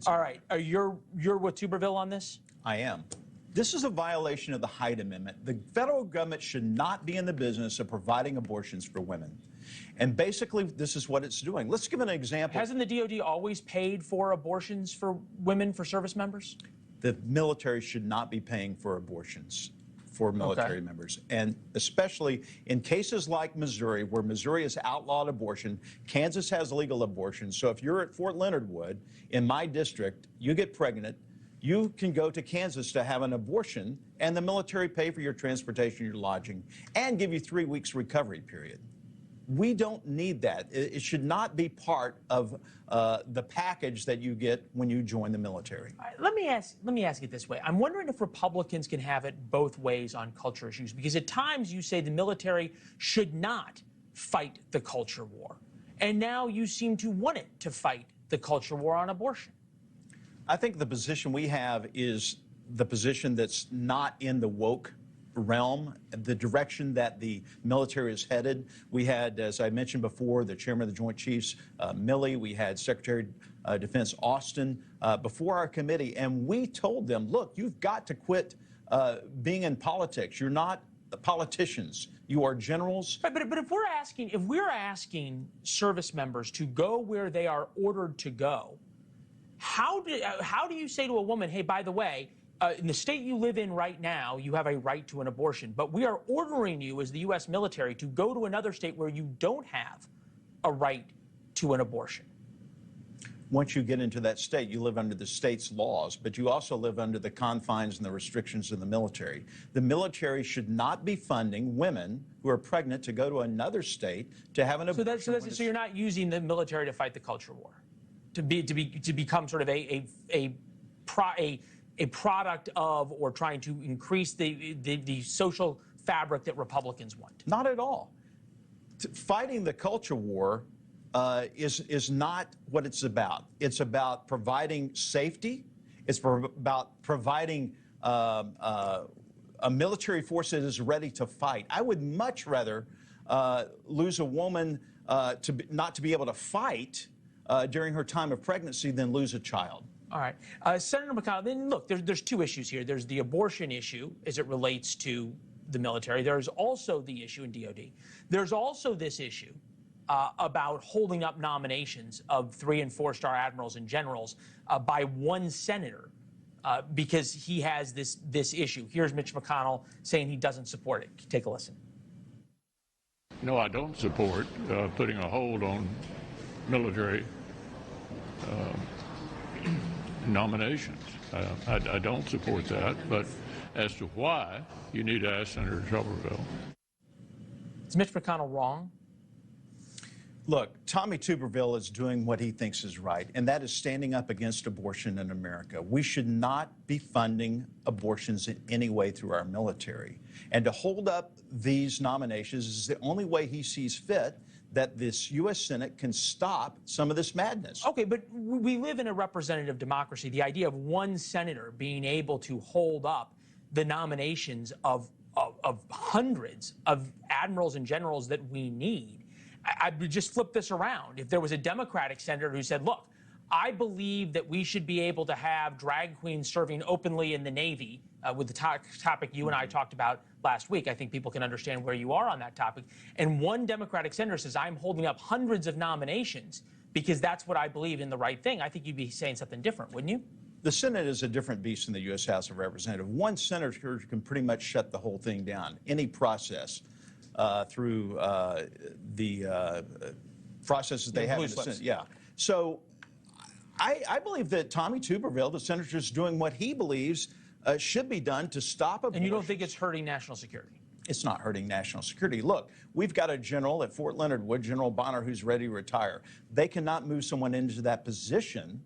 All right. You're with Tuberville on this? I am. This is a violation of the Hyde Amendment. The federal government should not be in the business of providing abortions for women. And basically, this is what it's doing. Let's give an example. Hasn't the DOD always paid for abortions for women, for service members? The military should not be paying for abortions for military members. And especially in cases like Missouri, where Missouri has outlawed abortion, Kansas has legal abortion. So if you're at Fort Leonard Wood, in my district, you get pregnant, you can go to Kansas to have an abortion, and the military pay for your transportation, your lodging, and give you 3 weeks recovery period. We don't need that. It should not be part of the package that you get when you join the military. Let me ask it this way. I'm wondering if Republicans can have it both ways on culture issues, because at times you say the military should not fight the culture war, and now you seem to want it to fight the culture war on abortion. I think the position we have is the position that's not in the woke realm, the direction that the military is headed. We had, as I mentioned before, the chairman of the Joint Chiefs, Milley. We had Secretary of Defense Austin before our committee, and we told them, look, you've got to quit being in politics. You're not politicians. You are generals. But if we're asking service members to go where they are ordered to go, how do you say to a woman, hey, by the way, in the state you live in right now, you have a right to an abortion, but we are ordering you as the U.S. military to go to another state where you don't have a right to an abortion? Once you get into that state, you live under the state's laws, but you also live under the confines and the restrictions of the military. The military should not be funding women who are pregnant to go to another state to have an abortion. So you're not using the military to fight the culture war, to become sort of a product of, or trying to increase the social fabric that Republicans want? Not at all. Fighting the culture war is not what it's about. It's about providing safety. It's about providing a military force that is ready to fight. I would much rather lose a woman not to be able to fight during her time of pregnancy than lose a child. All right. Senator McConnell, then look, there's two issues here. There's the abortion issue as it relates to the military. There's also the issue in DOD. There's also this issue about holding up nominations of 3- and 4-star admirals and generals by one senator because he has this issue. Here's Mitch McConnell saying he doesn't support it. Take a listen. No, I don't support putting a hold on military nominations. I don't support that, but as to why, you need to ask Senator Tuberville. Is Mitch McConnell wrong? Look, Tommy Tuberville is doing what he thinks is right, and that is standing up against abortion in America. We should not be funding abortions in any way through our military. And to hold up these nominations is the only way he sees fit that this U.S. Senate can stop some of this madness. Okay, but we live in a representative democracy. The idea of one senator being able to hold up the nominations of hundreds of admirals and generals that we need, I would just flip this around. If there was a Democratic senator who said, look, I believe that we should be able to have drag queens serving openly in the Navy, with the topic you and I talked about last week. I think people can understand where you are on that topic. And one Democratic senator says, I'm holding up hundreds of nominations because that's what I believe in the right thing. I think you'd be saying something different, wouldn't you? The Senate is a different beast than the U.S. House of Representatives. One senator can pretty much shut the whole thing down, any process through the processes they have in the Senate. Yeah. So I believe that Tommy Tuberville, the senator, is doing what he believes should be done to stop abortion. And you don't think it's hurting national security? It's not hurting national security. Look, we've got a general at Fort Leonard Wood, General Bonner, who's ready to retire. They cannot move someone into that position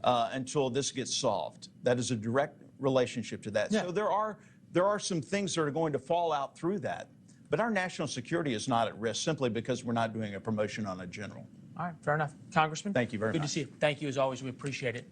until this gets solved. That is a direct relationship to that. Yeah. So there are some things that are going to fall out through that. But our national security is not at risk simply because we're not doing a promotion on a general. All right, fair enough. Congressman? Thank you very much. Good to see you. Thank you, as always. We appreciate it.